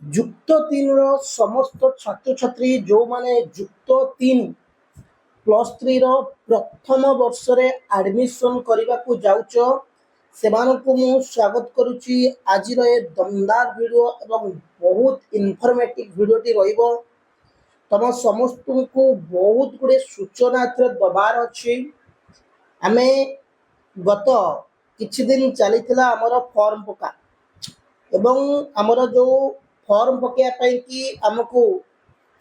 ଯୁକ୍ତ ତିନିର ସମସ୍ତ ଛାତ୍ରଛାତ୍ରୀ ଯେଉଁମାନେ ଯୁକ୍ତ ତିନି ପ୍ଲସ୍ ଥ୍ରୀର ପ୍ରଥମ ବର୍ଷରେ ଆଡ଼ମିସନ୍ କରିବାକୁ ଯାଉଛ ସେମାନଙ୍କୁ ମୁଁ ସ୍ୱାଗତ କରୁଛି। ଆଜିର ଏ ଦମଦାର ଭିଡ଼ିଓ ଏବଂ ବହୁତ ଇନଫର୍ମେଟିଭ ଭିଡ଼ିଓଟି ରହିବ। ତମ ସମସ୍ତଙ୍କୁ ବହୁତ ଗୁଡ଼ିଏ ସୂଚନା ଏଥିରେ ଦେବାର ଅଛି। ଆମେ ଗତ କିଛି ଦିନ ଚାଲିଥିଲା ଆମର ଫର୍ମ ପକା ଏବଂ ଆମର ଯେଉଁ ଫର୍ମ ପକାଇବା ପାଇଁ କି ଆମକୁ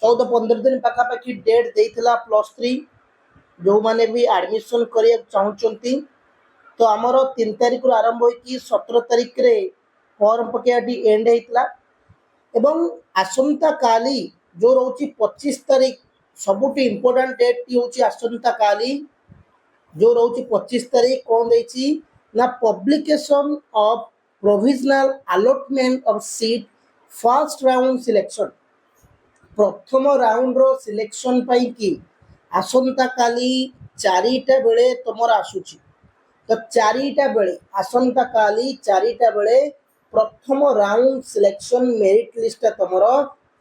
14-15 दिन ପାଖାପାଖି ଡେଟ୍ ଦେଇଥିଲା ପ୍ଲସ୍ ଥ୍ରୀ ଯେଉଁମାନେ ବି ଆଡ଼ମିସନ୍ କରିବାକୁ ଚାହୁଁଛନ୍ତି। ତ ଆମର 3 ତାରିଖରୁ ଆରମ୍ଭ ହୋଇକି 17 ତାରିଖରେ ଫର୍ମ ପକାଇବାଟି ଏଣ୍ଡ ହେଇଥିଲା ଏବଂ ଆସନ୍ତା କାଲି ଯେଉଁ ରହୁଛି 25 ତାରିଖ ସବୁଠୁ ଇମ୍ପୋର୍ଟାଣ୍ଟ ଡେଟ୍ଟି ହେଉଛି ଆସନ୍ତା କାଲି जो रोची 25 तारीख कौन देची ना publication of provisional allotment of seat first round selection प्रथम राउंड रो सिलेक्शन पाई की आसंता काली 4टा बेले तुमर आसुची। तो 4टा बेले आसंता काली 4टा बेले प्रथम राउंड सिलेक्शन मेरिट लिस्ट तुमर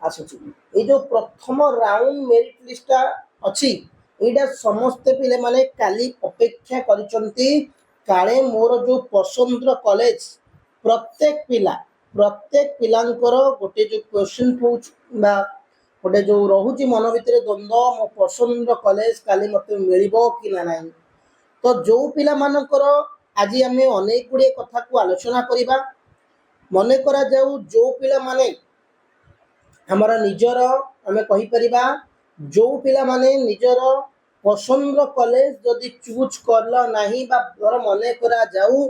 आसुची। ये जो प्रथम राउंड मेरिट लिस्ट अच्छी एटा समस्ते पिले माने काली अपेक्षा करिसंती काले मोर जो पसंद कॉलेज प्रत्येक पिलांकर गोटे जो क्वेश्चन पूछ बा गोटे जो रहुची मन भितर द्वंद्व मो पसंद कॉलेज काली मते मिलिबो कि ना नाही। तो जो पिला मानकर आज आमे अनेक गुडे कथा को आलोचना करिबा। मने करा जाऊ जो पिला माने हमारा निजर आमे कहि परिबा जो पिला माने निजर पसंद कॉलेज जदि चूज करला नहीं बा धर मने करा जाऊ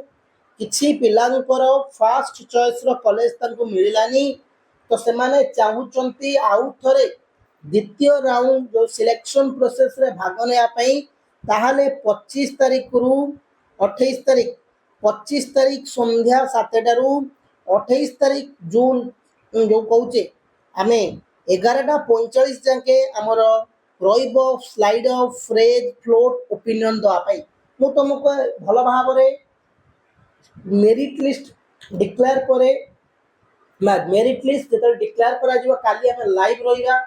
किछि पिलांकर फर्स्ट चॉइस रो कॉलेज तंको मिलिलानी तो से माने चाहुचंती आउ थरे द्वितीय राउंड जो सिलेक्शन प्रोसेस रे भाग नेया पई ताहाले 25 तारीख रु 28 तारीख 25 तारीख संध्या 7टा रु 28 तारीख जून जो कहूचे आमे 11:45 जाके हमर रहिबो slide of phrase float opinion दवा पाई मु तुमको भल भाव रे मेरिट लिस्ट डिक्लेयर करे मेरिट लिस्ट जेतल डिक्लेयर करा जिवो काली हमें लाइव रहिबा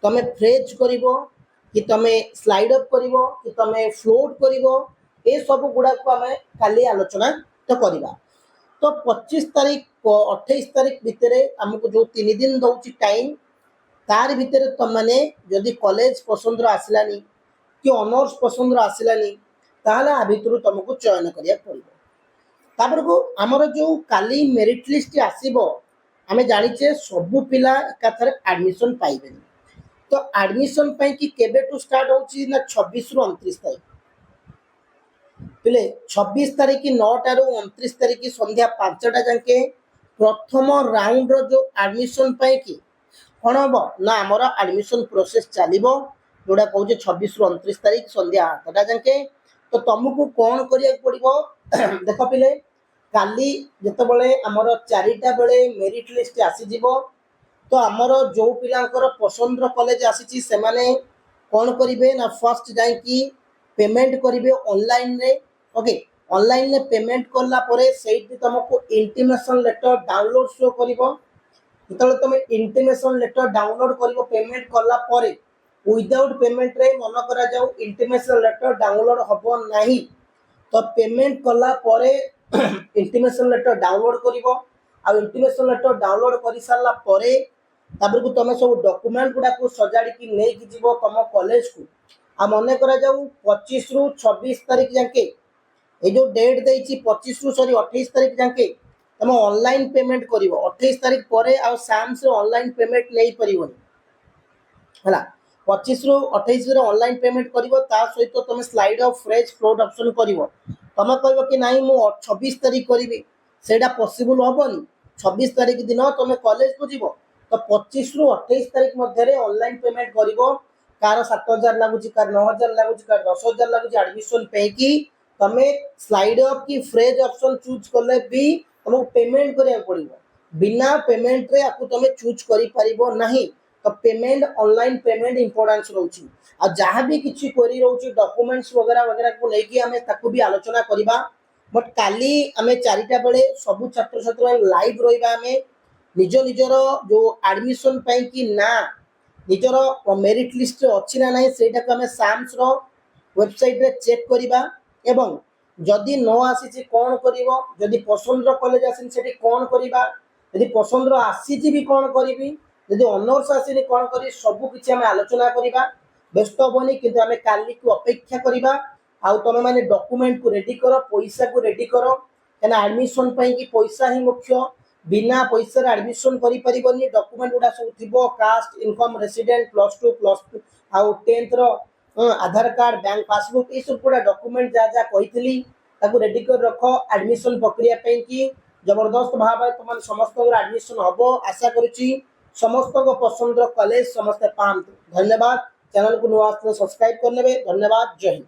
तमे फ्रेज करिवो कि तमे स्लाइड अप करिवो कि तमे फ्लोट करिवो ए सब गुडा को हमें काली आलोचना तो करिबा। तो 25 तारीख 28 तारीख भितरे हमको जो 3 दिन दउची टाइम तार भितर तुमने जदि कॉलेज पसंद आसलानी कि ऑनर्स पसंद आसलानी ताहले आ भितर तुमको चयन करिया पड़िबो। तापर को हमर जो काली मेरिट लिस्ट आसीबो आमे जानिचे सब पिला एकाथरे एडमिशन पाइबेनी। तो एडमिशन पई कि केबे टू स्टार्ट होची ना 26 रु 29 तारीख पिले 26 तारीख की 9टा रु 29 तारीख की संध्या 5टा जाके प्रथम राउंड रो जो एडमिशन पई की कौन हम ना आमर एडमिशन प्रोसेस चलो जोड़ा कहे 26 रु 29 तारीख संध्या 8टा जाके। तो तुमको कौन करिया पड़िबो देख पिले काली जितेबाला आमर 4टा बेले मेरिट लिस्ट आसीजिवो तो आमर जो पिलांकर पसंद कॉलेज आसी से माने कौन करेंगे ना फर्स्ट जाकि पेमेंट करेंगे ऑनलाइन रे। ओके ऑनलाइन रे पेमेंट करला परे सेठी तुमको इंटीमेशन लेटर डाउनलोड शो करिवो। जो तुम इंटीमेशन लेटर डाउनलोड कर पेमेंट कला विदाउट पेमेंट रे मन करा जाऊ इंटीमेशन लेटर डाउनलोड हम नहीं। तो पेमेंट कला इंटीमेशन लेटर डाउनलोड कर इंटीमेशन लेटर डाउनलोड कर सारा को तुम सब डॉक्यूमेंट गुडा को सजाड़ी नहीं जीव तुम कॉलेज को आ मन करा जाऊ 25 रु 26 तारीख जाके ये जो डेट देती 25 रु 28 तारीख जाके तुम ऑनलाइन पेमेंट कर 28 तारीख पर साम से ऑनलाइन पेमेंट नहीं पार है 25 रु 28 ऑनलाइन पेमेंट कर सहित तुम slide of phrase float option कर तुम कह कि नहीं मु 26 तारीख करी से पॉसिबल हेनी 26 तारीख दिन तुम कॉलेज को जीव तो 25 रु 28 तारीख मध्य ऑनलाइन पेमेंट कर कार 7,000 लगुच कार 9,000 लगुच कार 10,000 लगुच एडमिशन पे कि तुम स्लाइड ऑफ की फ्रेज ऑप्शन चूज कले भी तुमको पेमेंट करिया पड़िबो बिना पेमेंट रे आपको तुम चूज करि परिबो नहीं। तो पेमेंट ऑनलाइन पेमेंट इंपोर्टेंस रहउची आ जहां भी किछि क्वेरी रहउची डॉक्यूमेंट्स वगैरह वगैरह को लेके हमें ताको भी आलोचना करिबा। बट काली हमें 4टा बेले सब छात्र छात्री लाइव रहिबा हमें निज निजर जो एडमिशन कि ना निजर मेरिट लिस्ट अच्छी ना ना से आम साम्स वेबसाइट रे चेक करवा एवं जदि न आसी कौन कर जदि पसंद कॉलेज आसी से कौन करवा यदि पसंद आसी भी कौन करी जदि ऑनर्स आसी कौन कर सबकि आम आलोचना करवा व्यस्त हेनी कि आम काली को अपेक्षा करवा आउ तुम मैंने डॉक्यूमेंट को रेडी कर पैसा को रेडी कर क्या एडमिशन कि पैसा ही मुख्य बिना पैसा एडमिशन करें डॉक्यूमेंट गुड़ा सब थी कास्ट इनकम रेसिडेंट +2 आउ 10th आधार कार्ड बैंक पासबुक ये सब गुड़ा डॉक्यूमेंट जहाँ जहाँ कही रेडी कर रख एडमिशन प्रक्रिया कि जबरदस्त भाव तुम समस्त एडमिशन हम आशा करुच्ची समस्त पसंद कॉलेज समस्ते पाते। धन्यवाद। चैनल को नुआ सब्सक्राइब करने धन्यवाद। जय हिंद।